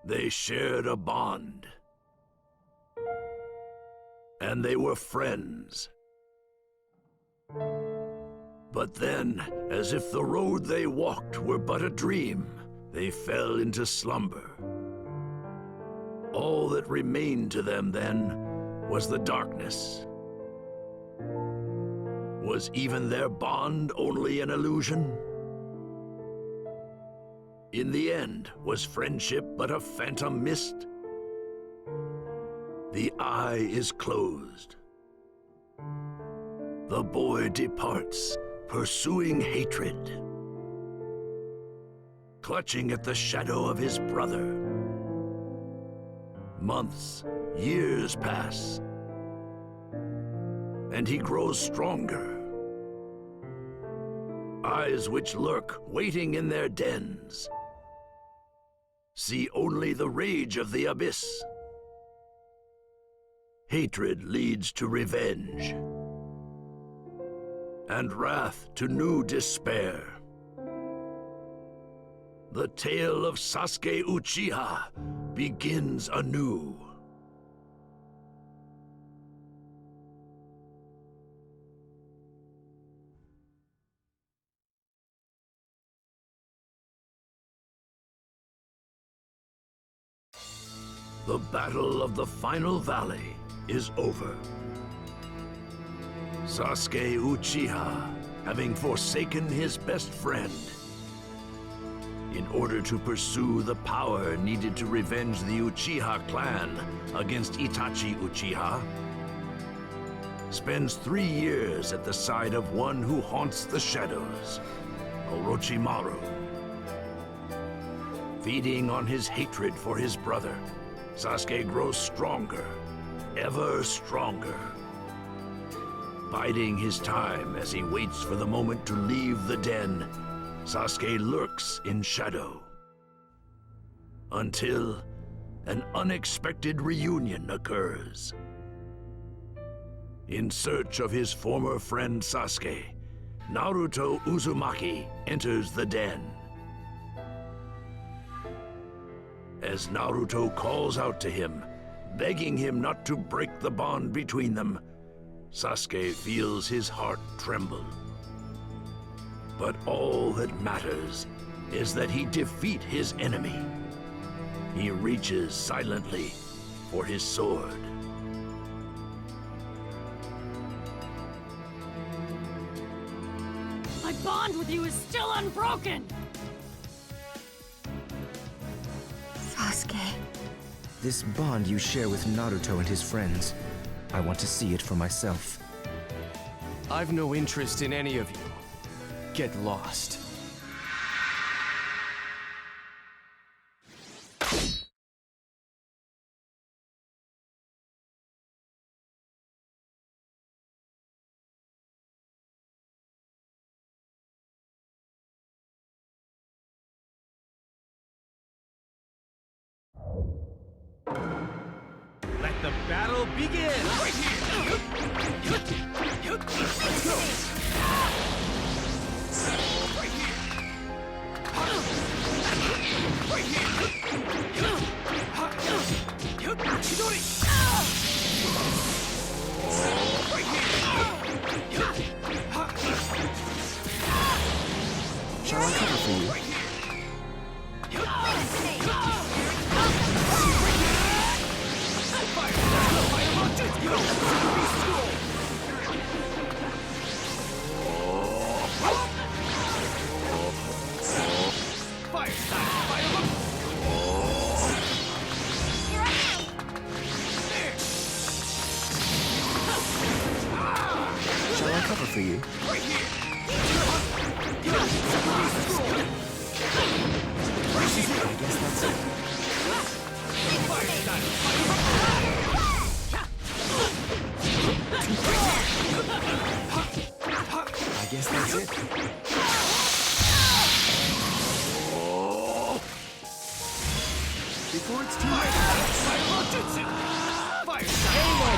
They shared a bond. And they were friends. But then, as if the road they walked were but a dream, they fell into slumber. All that remained to them then was the darkness. Was even their bond only an illusion? In the end, was friendship but a phantom mist? The eye is closed. The boy departs, pursuing hatred, clutching at the shadow of his brother. Months, years pass, and he grows stronger. Eyes which lurk, waiting in their dens, see only the rage of the abyss. Hatred leads to revenge, and wrath to new despair. The tale of Sasuke Uchiha begins anew. The battle of the final valley is over. Sasuke Uchiha, having forsaken his best friend, in order to pursue the power needed to revenge the Uchiha clan against Itachi Uchiha, spends 3 years at the side of one who haunts the shadows, Orochimaru. Feeding on his hatred for his brother, Sasuke grows stronger, ever stronger. Biding his time as he waits for the moment to leave the den, Sasuke lurks in shadow. Until an unexpected reunion occurs. In search of his former friend Sasuke, Naruto Uzumaki enters the den. As Naruto calls out to him, begging him not to break the bond between them, Sasuke feels his heart tremble. But all that matters is that he defeat his enemy. He reaches silently for his sword. My bond with you is still unbroken! Sasuke. This bond you share with Naruto and his friends, I want to see it for myself. I've no interest in any of you. Get lost. Let the battle begin! Let's go! Shall I cover for you? Shall I cover for you? I guess that's it. I guess that's it. Before it's too late, Fire Jutsu! Fire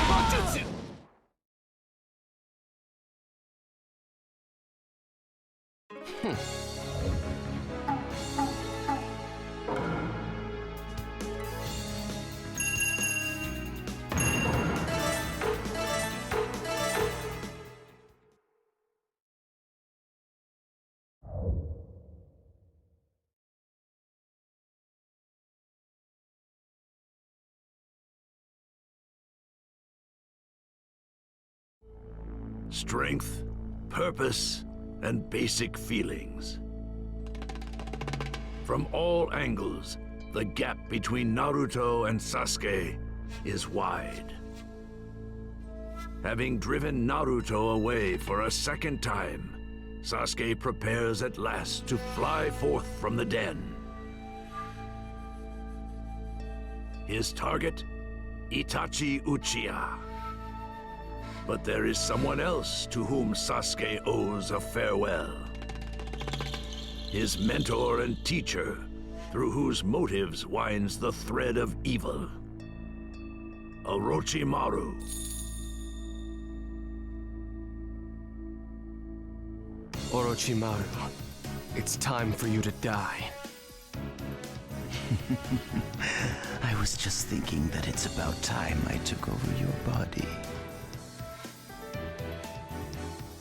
Fire Jutsu! strength, purpose, and basic feelings. From all angles, the gap between Naruto and Sasuke is wide. Having driven Naruto away for a second time, Sasuke prepares at last to fly forth from the den. His target? Itachi Uchiha. But there is someone else to whom Sasuke owes a farewell. His mentor and teacher, through whose motives winds the thread of evil. Orochimaru. Orochimaru, it's time for you to die. I was just thinking that it's about time I took over your body.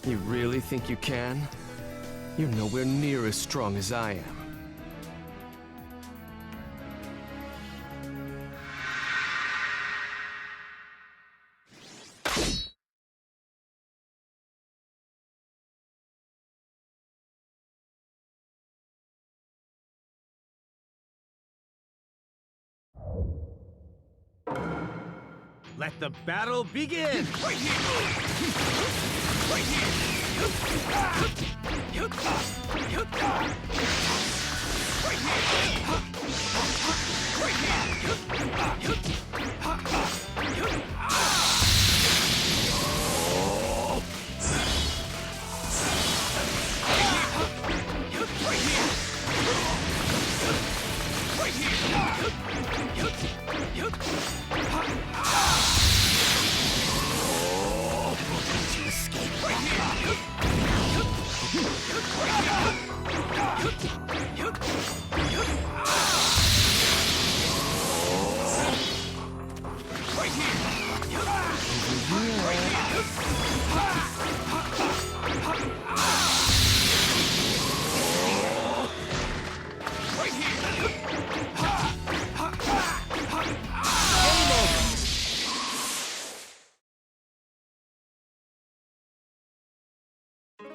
You really think you can? You're nowhere near as strong as I am. Let the battle begin! Right here! Right here!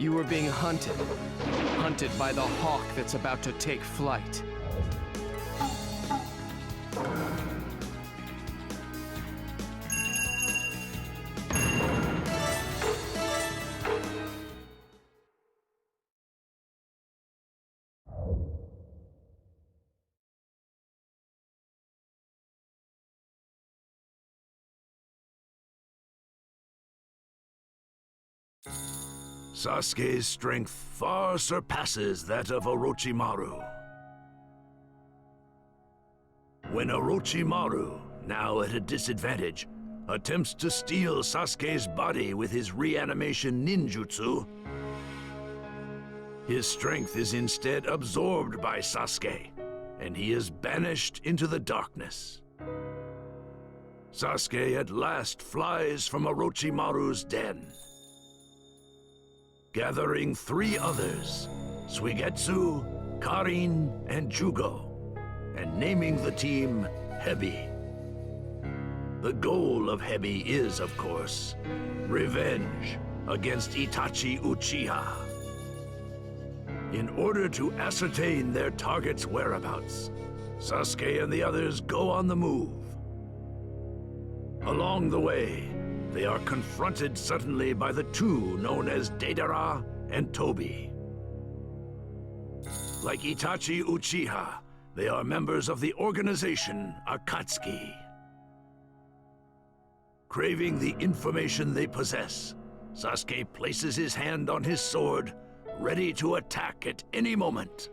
You were being hunted. Hunted by the hawk that's about to take flight. Sasuke's strength far surpasses that of Orochimaru. When Orochimaru, now at a disadvantage, attempts to steal Sasuke's body with his reanimation ninjutsu, his strength is instead absorbed by Sasuke, and he is banished into the darkness. Sasuke at last flies from Orochimaru's den, gathering three others, Suigetsu, Karin, and Jugo, and naming the team Hebi. The goal of Hebi is, of course, revenge against Itachi Uchiha. In order to ascertain their target's whereabouts, Sasuke and the others go on the move. Along the way, they are confronted suddenly by the two known as Deidara and Tobi. Like Itachi Uchiha, they are members of the organization Akatsuki. Craving the information they possess, Sasuke places his hand on his sword, ready to attack at any moment.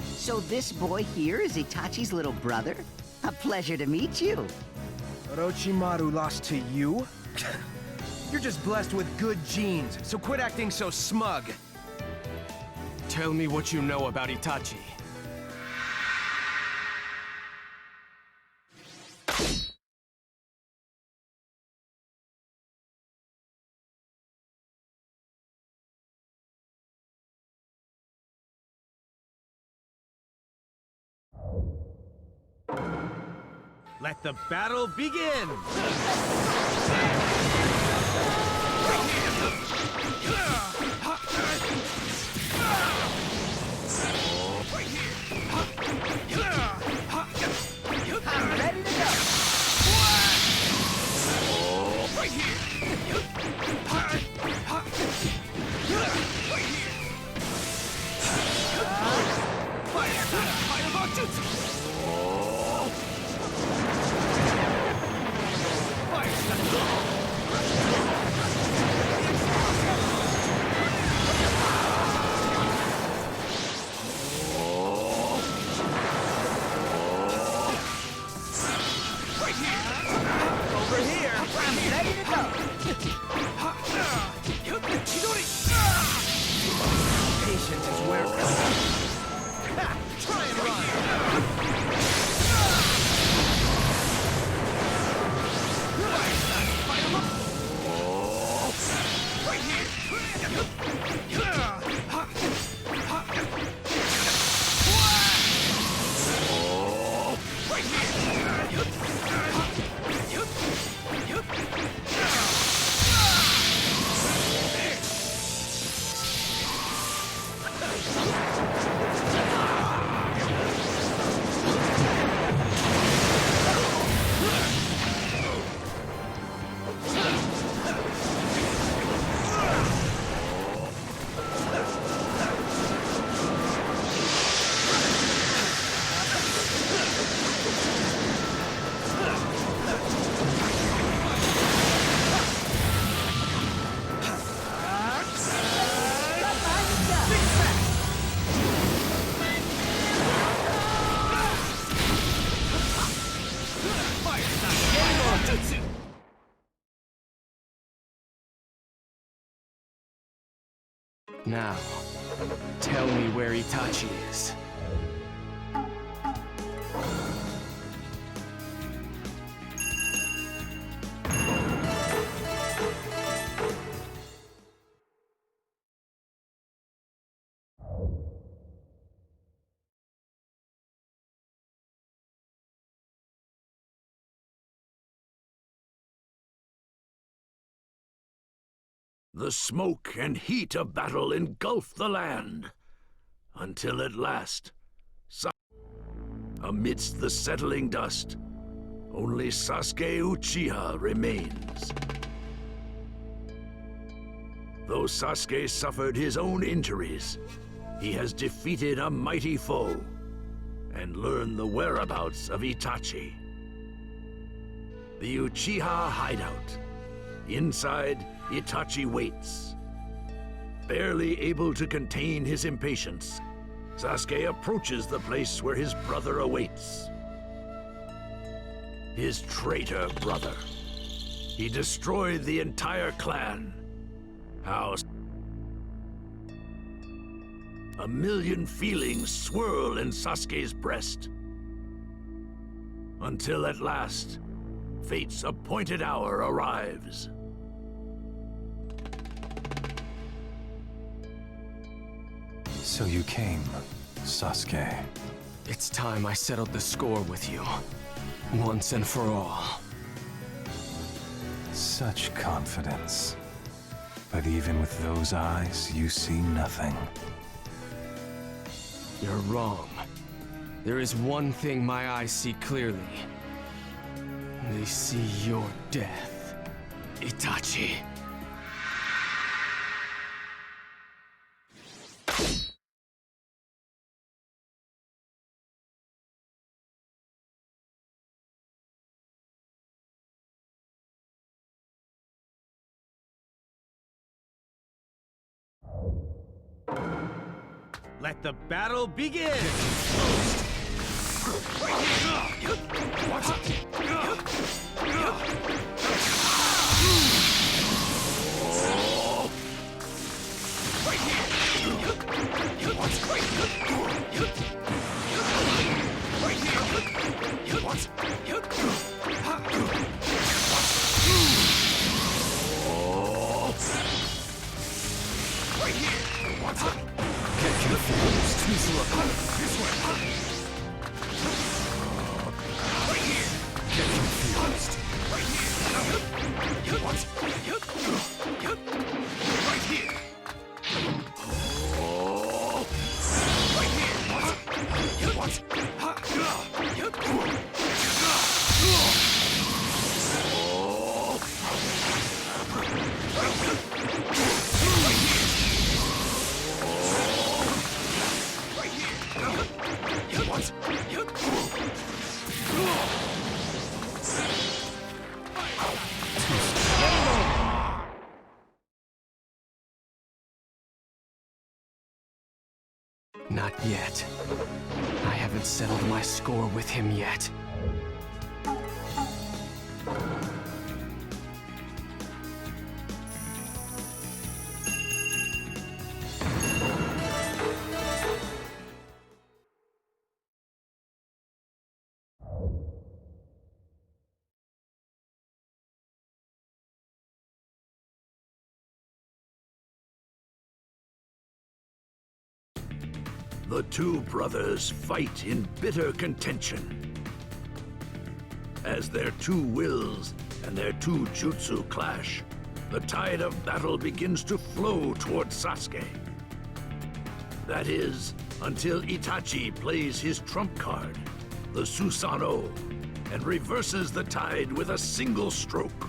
So this boy here is Itachi's little brother? A pleasure to meet you. Orochimaru lost to you? You're just blessed with good genes, so quit acting so smug. Tell me what you know about Itachi. Let the battle begin! I'm ready to go. Over here! I'm ready to go. Patience is where... Ha! Try and run! Now, tell me where Itachi is. The smoke and heat of battle engulf the land, until at last, amidst the settling dust, only Sasuke Uchiha remains. Though Sasuke suffered his own injuries, he has defeated a mighty foe and learned the whereabouts of Itachi. The Uchiha hideout. Inside, Itachi waits. Barely able to contain his impatience, Sasuke approaches the place where his brother awaits. His traitor brother. He destroyed the entire clan. How a million feelings swirl in Sasuke's breast. Until at last, fate's appointed hour arrives. So you came, Sasuke. It's time I settled the score with you, once and for all. Such confidence. But even with those eyes, you see nothing. You're wrong. There is one thing my eyes see clearly. They see your death, Itachi. Let the battle begin! Get confused. This way. Not yet. I haven't settled my score with him yet. The two brothers fight in bitter contention. As their two wills and their two jutsu clash, the tide of battle begins to flow towards Sasuke. That is, until Itachi plays his trump card, the Susanoo, and reverses the tide with a single stroke.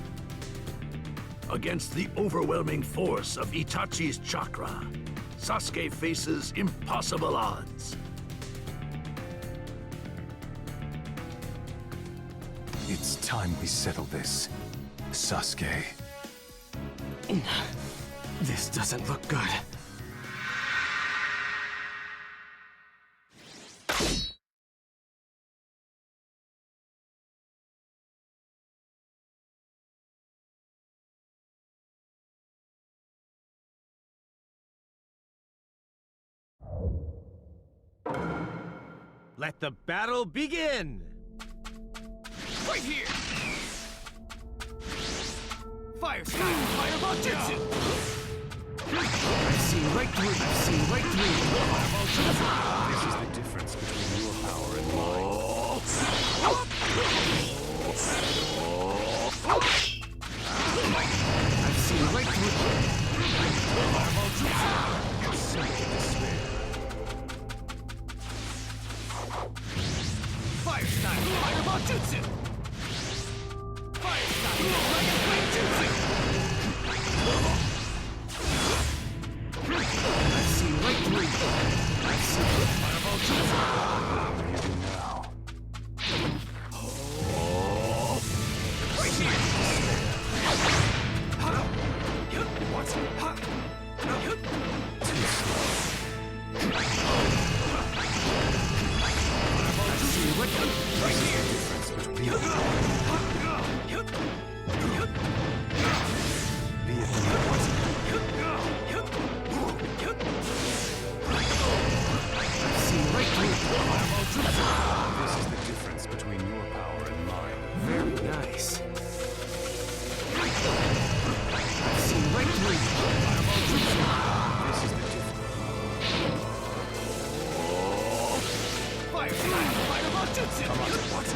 Against the overwhelming force of Itachi's chakra, Sasuke faces impossible odds. It's time we settle this, Sasuke. This doesn't look good. Let the battle begin! Right here! Fire style, fireball jutsu! I've seen right through. I've seen right through. This is the difference between your power and mine. I've seen right through. Fireball jutsu! Simple despair. Fire style, fireball jutsu! Fire style, dragon flame jutsu! I've seen right through. I've seen Fireball jutsu! What do you do now? Right here! What? Too slow. I've seen right through. Right here! Difference between your be it the I've seen right through. This is the difference between your power and mine. Very nice. I've seen right through. This is the difference. Fire style, fireball jutsu! What?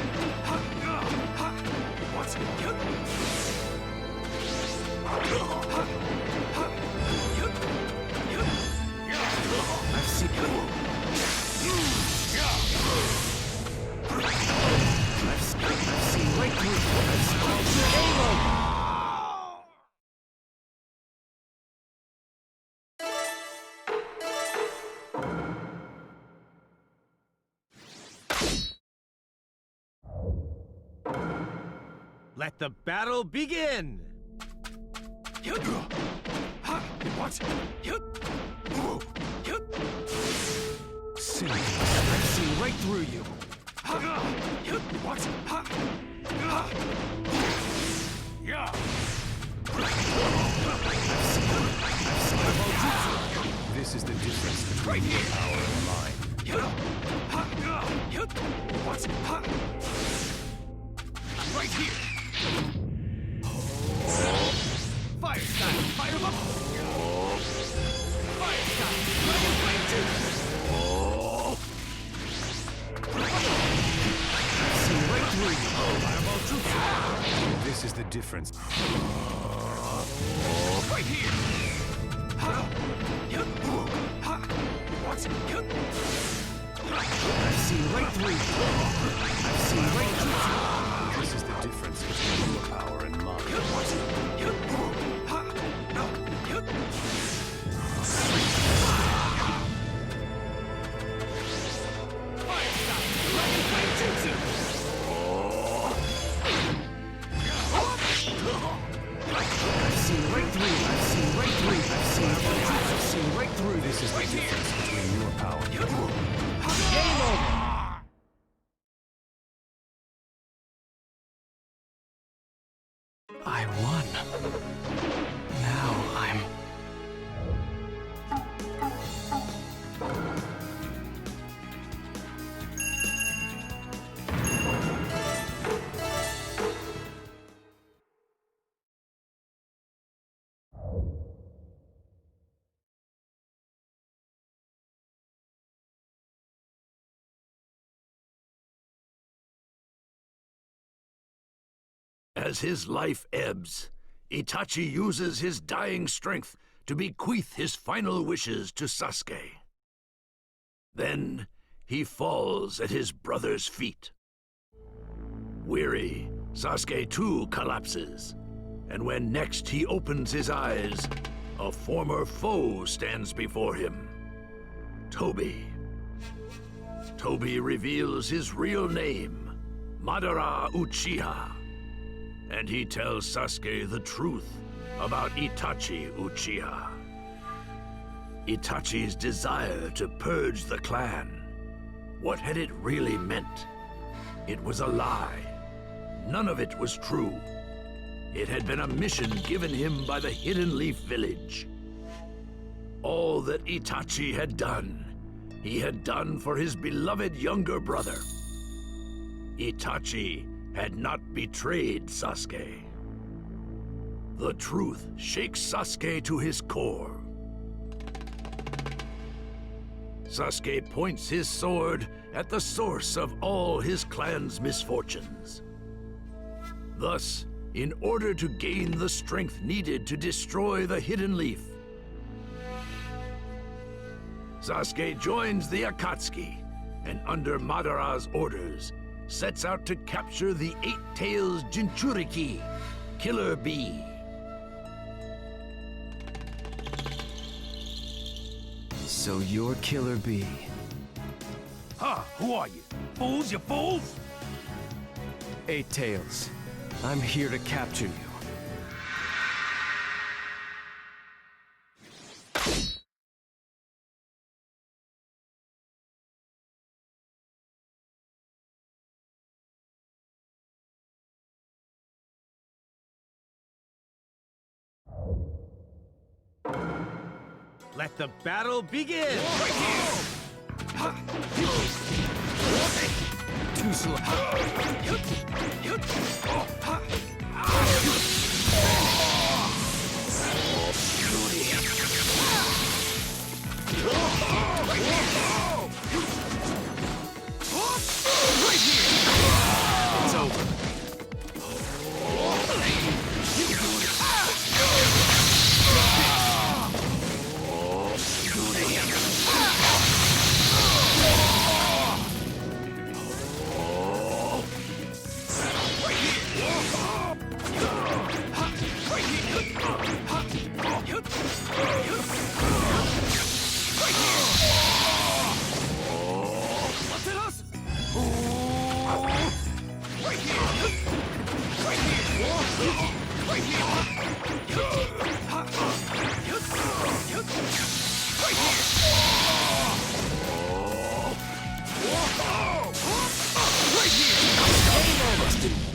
I've seen. I've seen right through. I've seen. Let the battle begin! What? Silly. I've seen right through you. What? This is the difference between your power and mine. What? I'm right here. Fire style, fireball. Fire style, dragon flame jutsu. I've seen right through you. Fireball jutsu. This is the difference. Right here. What? I've seen right through you. I've seen right through you. This is the difference between your power and mine. Fire style, dragon flame jutsu. I've seen right through. I've seen right through. I've seen right through. This is the difference between your power. Game over! I won. Now I'm... As his life ebbs, Itachi uses his dying strength to bequeath his final wishes to Sasuke. Then, he falls at his brother's feet. Weary, Sasuke too collapses, and when next he opens his eyes, a former foe stands before him. Tobi. Tobi reveals his real name, Madara Uchiha. And he tells Sasuke the truth about Itachi Uchiha. Itachi's desire to purge the clan. What had it really meant? It was a lie. None of it was true. It had been a mission given him by the Hidden Leaf Village. All that Itachi had done, he had done for his beloved younger brother. Itachi had not betrayed Sasuke. The truth shakes Sasuke to his core. Sasuke points his sword at the source of all his clan's misfortunes. Thus, in order to gain the strength needed to destroy the Hidden Leaf, Sasuke joins the Akatsuki, and under Madara's orders, sets out to capture the Eight-Tails Jinchuriki, Killer Bee. So you're Killer Bee. Huh, who are you? Fools, you fools? Eight-Tails, I'm here to capture you. Let the battle begin! Too slow. It's over.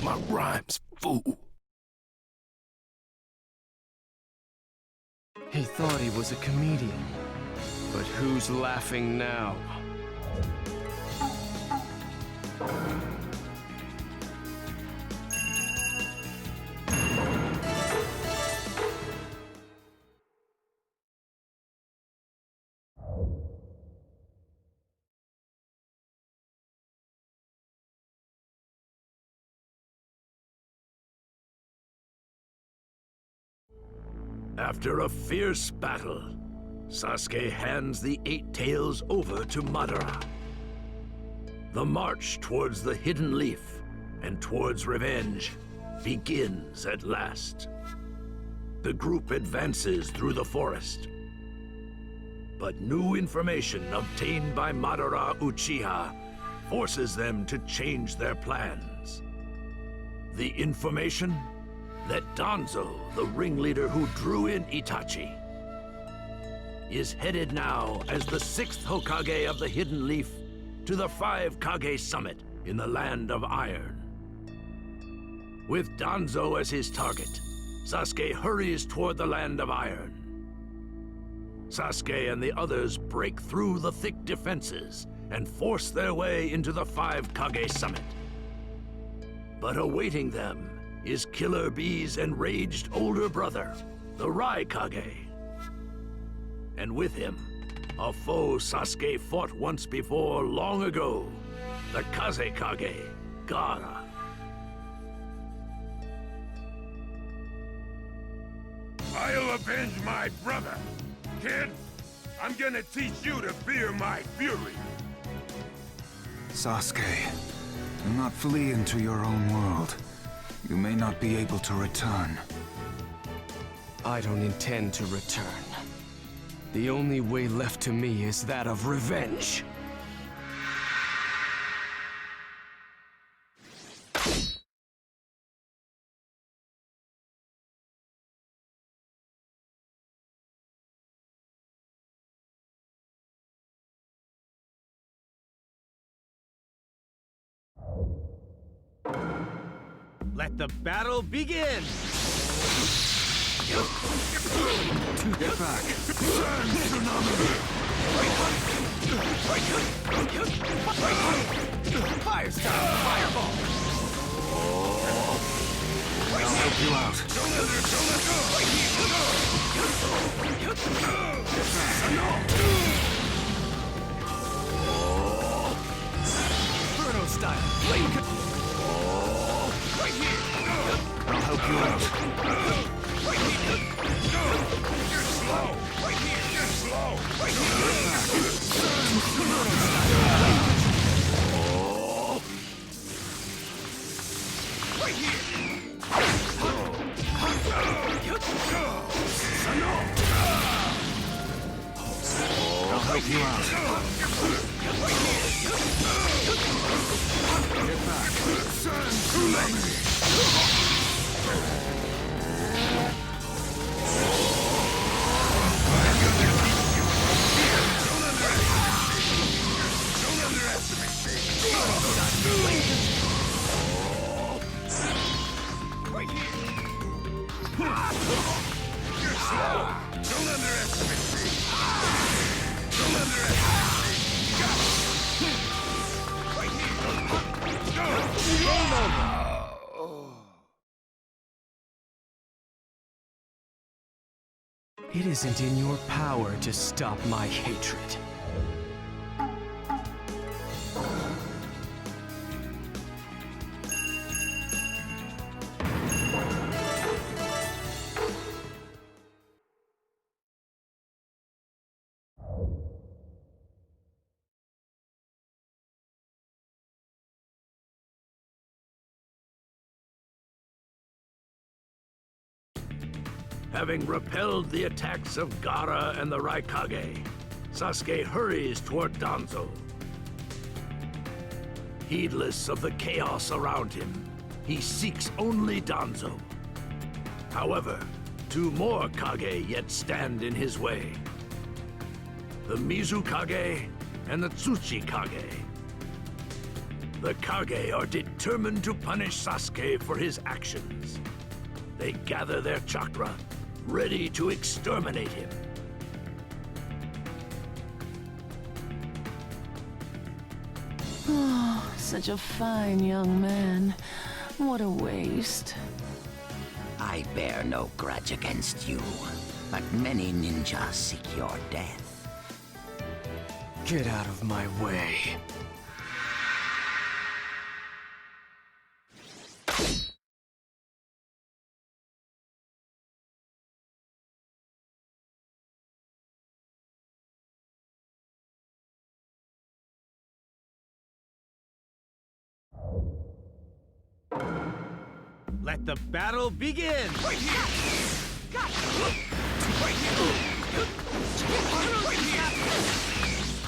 My rhymes, fool. He thought he was a comedian. But who's laughing now? After a fierce battle, Sasuke hands the Eight-Tails over to Madara. The march towards the Hidden Leaf and towards revenge begins at last. The group advances through the forest. But new information obtained by Madara Uchiha forces them to change their plans. The information? That Danzo, the ringleader who drew in Itachi, is headed now as the 6th Hokage of the Hidden Leaf to the 5 Kage Summit in the Land of Iron. With Danzo as his target, Sasuke hurries toward the Land of Iron. Sasuke and the others break through the thick defenses and force their way into the 5 Kage Summit. But awaiting them is Killer Bee's enraged older brother, the Raikage. And with him, a foe Sasuke fought once before long ago, the Kazekage, Gaara. I'll avenge my brother. Kid, I'm gonna teach you to fear my fury. Sasuke, do not flee into your own world. You may not be able to return. I don't intend to return. The only way left to me is that of revenge. Let the battle begin! Get back! Fire style! Fireball! I'll help you out. Inferno style! Flame! Right here! I'll help you out. You're slow! Right here! You're slow! Right I'll help you out. Get back. Don't underestimate me! Right here! You're slow! Don't underestimate me! Don't underestimate me! Got it! Right here! Go! It isn't in your power to stop my hatred. Having repelled the attacks of Gaara and the Raikage, Sasuke hurries toward Danzo. Heedless of the chaos around him, he seeks only Danzo. However, 2 more Kage yet stand in his way. The Mizukage and the Tsuchikage. The Kage are determined to punish Sasuke for his actions. They gather their chakra, ready to exterminate him. Oh, such a fine young man. What a waste. I bear no grudge against you, but many ninjas seek your death. Get out of my way. Let the battle begin! Right here! Got it! Right here! Right here!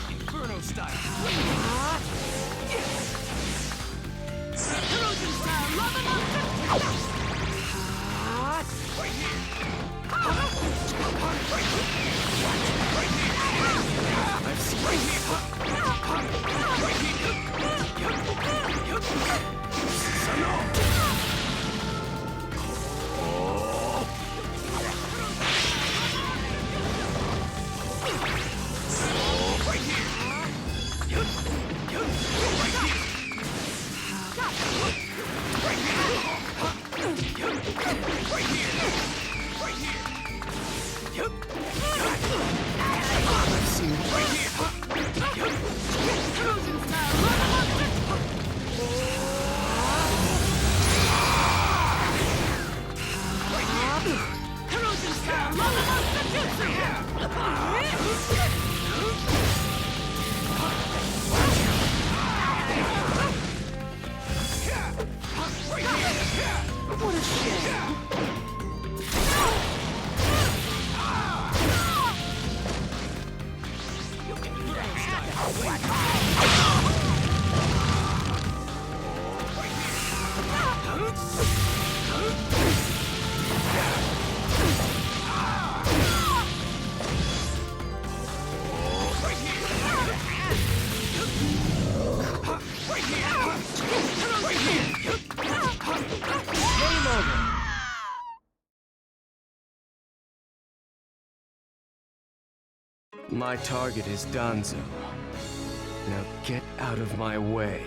Inferno style! Trojan style, lava monster! Right here! Right here! What a shame. My target is Danzo. Now get out of my way.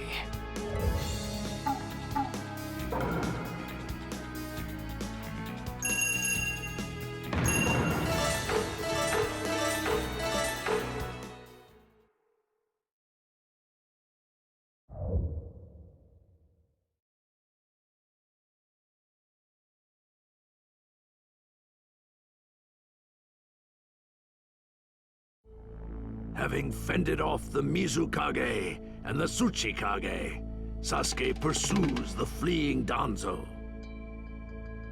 Having fended off the Mizukage and the Tsuchikage, Sasuke pursues the fleeing Danzo.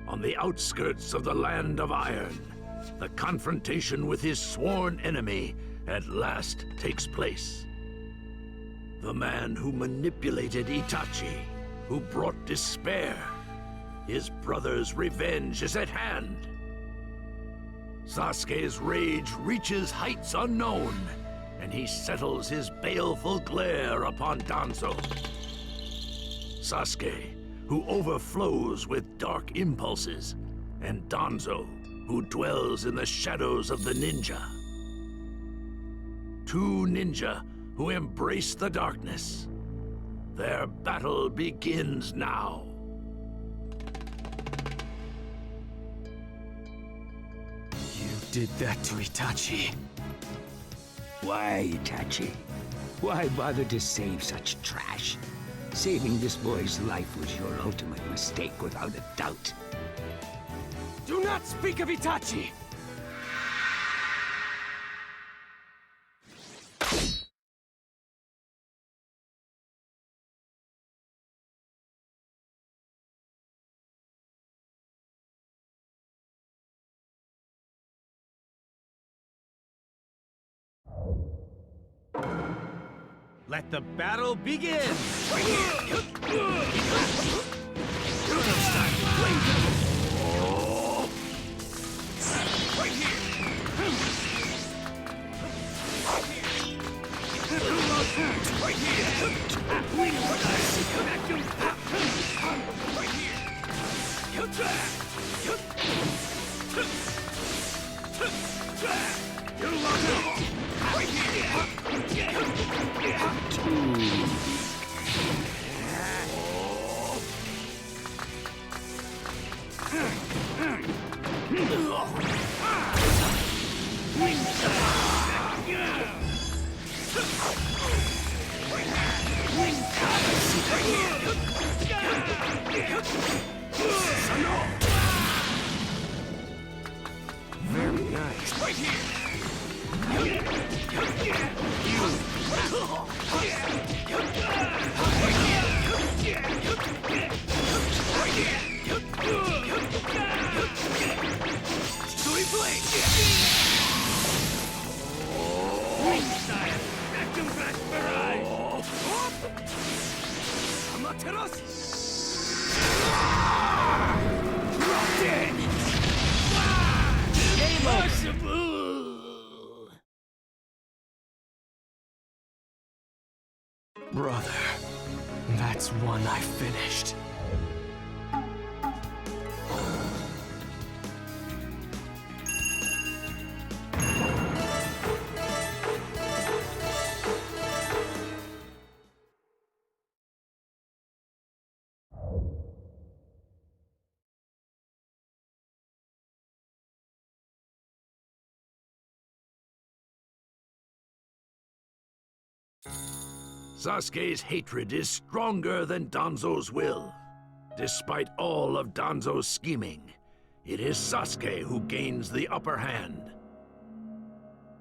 On the outskirts of the Land of Iron, the confrontation with his sworn enemy at last takes place. The man who manipulated Itachi, who brought despair. His brother's revenge is at hand. Sasuke's rage reaches heights unknown, and he settles his baleful glare upon Danzo. Sasuke, who overflows with dark impulses, and Danzo, who dwells in the shadows of the ninja. Two ninja who embrace the darkness. Their battle begins now. You did that to Itachi. Why, Itachi? Why bother to save such trash? Saving this boy's life was your ultimate mistake, without a doubt. Do not speak of Itachi! Let the battle begin! Very nice. Right here. Brother, that's one I finished. Sasuke's hatred is stronger than Danzo's will. Despite all of Danzo's scheming, it is Sasuke who gains the upper hand.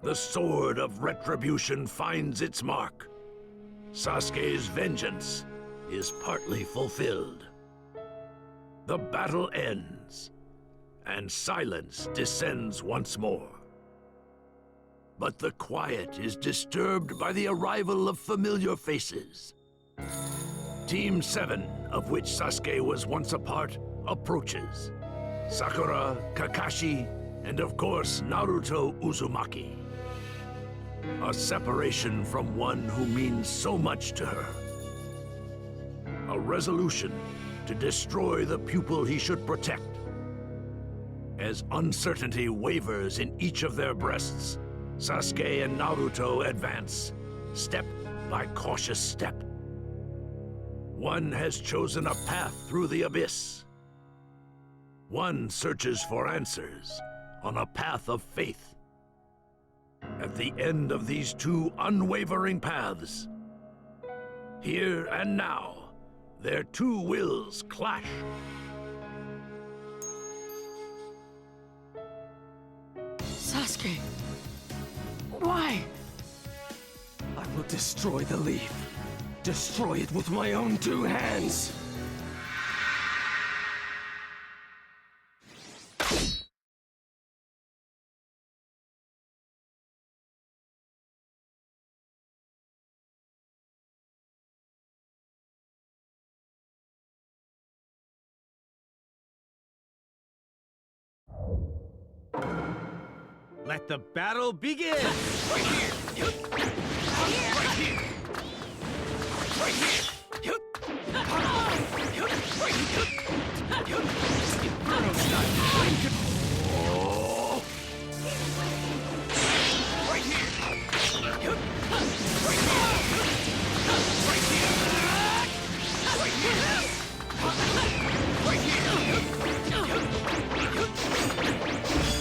The sword of retribution finds its mark. Sasuke's vengeance is partly fulfilled. The battle ends, and silence descends once more. But the quiet is disturbed by the arrival of familiar faces. Team 7, of which Sasuke was once a part, approaches. Sakura, Kakashi, and of course Naruto Uzumaki. A separation from one who means so much to her. A resolution to destroy the pupil he should protect. As uncertainty wavers in each of their breasts, Sasuke and Naruto advance, step by cautious step. One has chosen a path through the abyss. One searches for answers on a path of faith. At the end of these two unwavering paths, here and now, their two wills clash. Sasuke, why? I will destroy the leaf. Destroy it with my own two hands. Let the battle begin! Right here! Right here! Right here! Right here! Inferno style! Right here! Right here! Right here! Right here!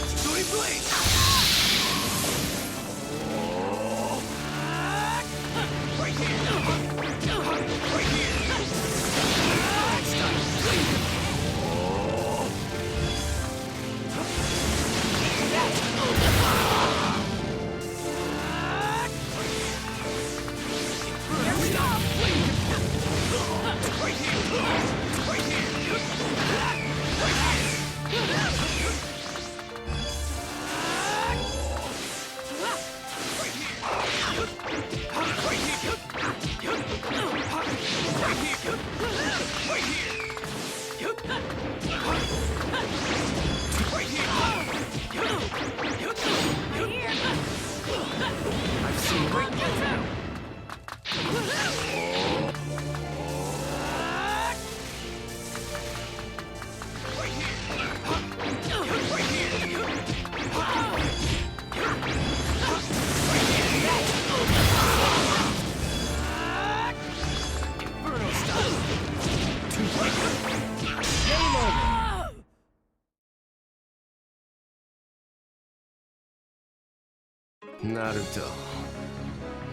Story blade! Right here! Right here! I've seen great Naruto,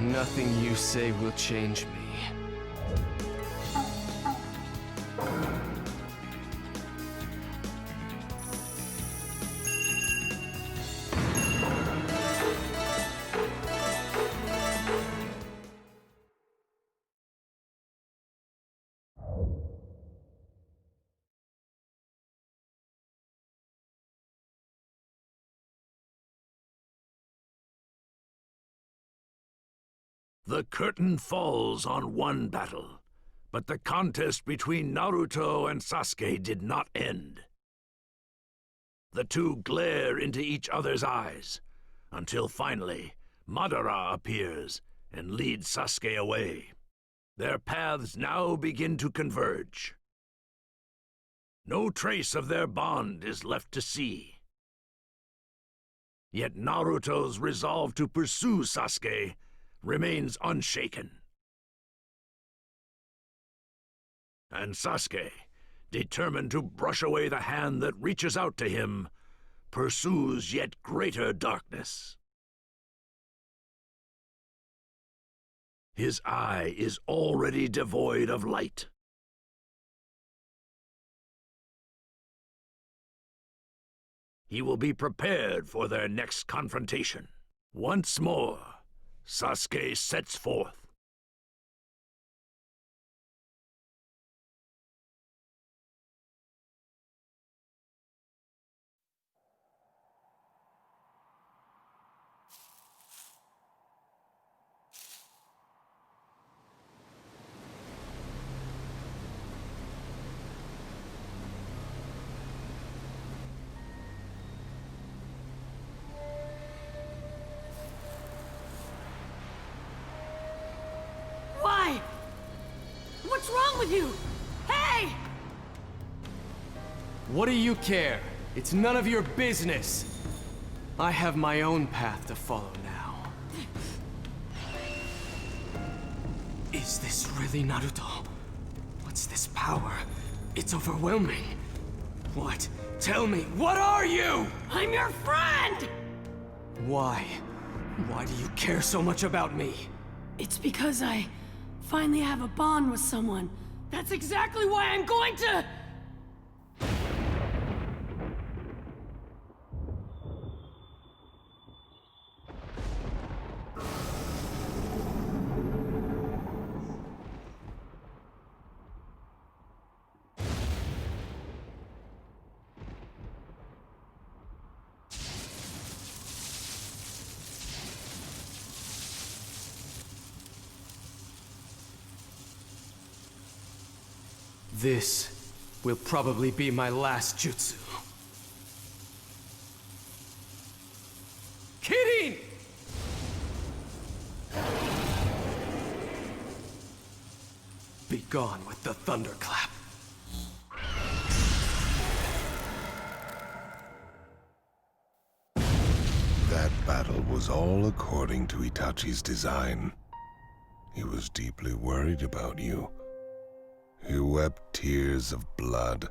nothing you say will change me. The curtain falls on one battle, but the contest between Naruto and Sasuke did not end. The two glare into each other's eyes, until finally, Madara appears and leads Sasuke away. Their paths now begin to converge. No trace of their bond is left to see. Yet Naruto's resolve to pursue Sasuke remains unshaken. And Sasuke, determined to brush away the hand that reaches out to him, pursues yet greater darkness. His eye is already devoid of light. He will be prepared for their next confrontation. Once more, Sasuke sets forth. Why? What's wrong with you? Hey! What do you care? It's none of your business. I have my own path to follow now. Is this really Naruto? What's this power? It's overwhelming. What? Tell me, what are you? I'm your friend! Why? Why do you care so much about me? It's because I finally have a bond with someone. That's exactly why I'm going to... This will probably be my last jutsu. Kidding! Be gone with the thunderclap. That battle was all according to Itachi's design. He was deeply worried about you. He wept tears of blood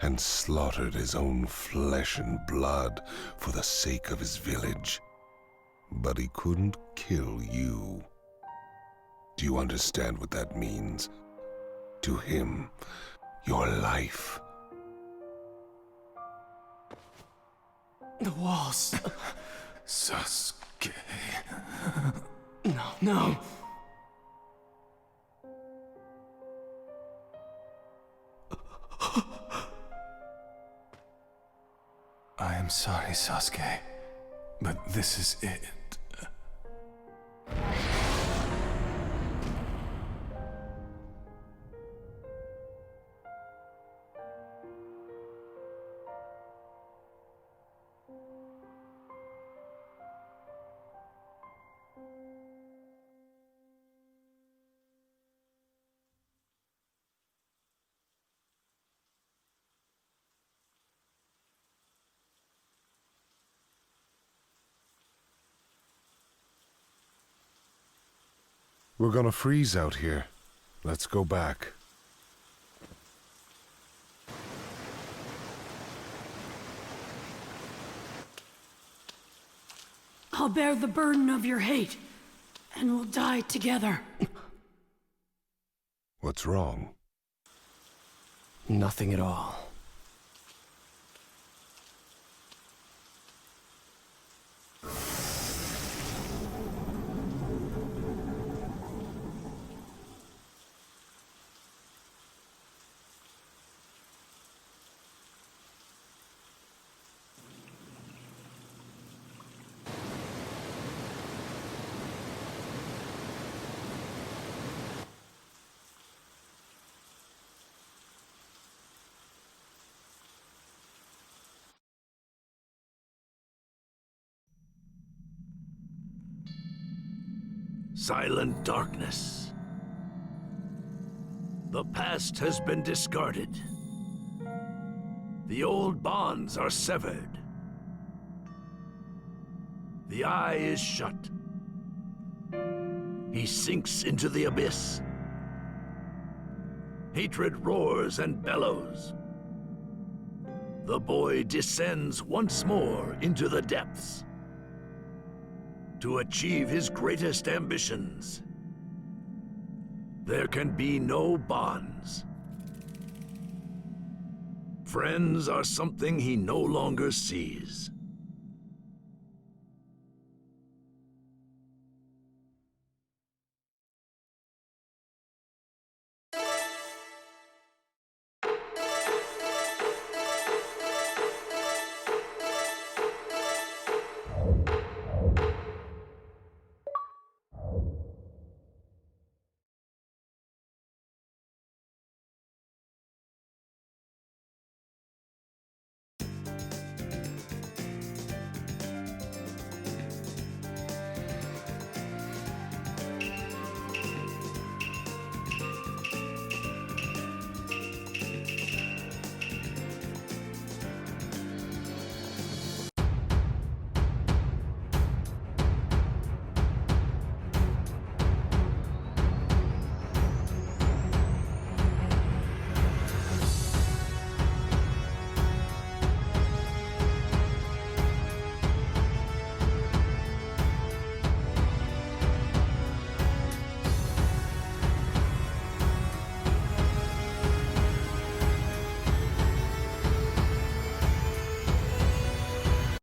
and slaughtered his own flesh and blood for the sake of his village. But he couldn't kill you. Do you understand what that means? To him, your life. The walls. Sasuke. No. I am sorry, Sasuke, but this is it. We're gonna freeze out here. Let's go back. I'll bear the burden of your hate, and we'll die together. What's wrong? Nothing at all. Silent darkness. The past has been discarded. The old bonds are severed. The eye is shut. He sinks into the abyss. Hatred roars and bellows. The boy descends once more into the depths to achieve his greatest ambitions. There can be no bonds. Friends are something he no longer sees.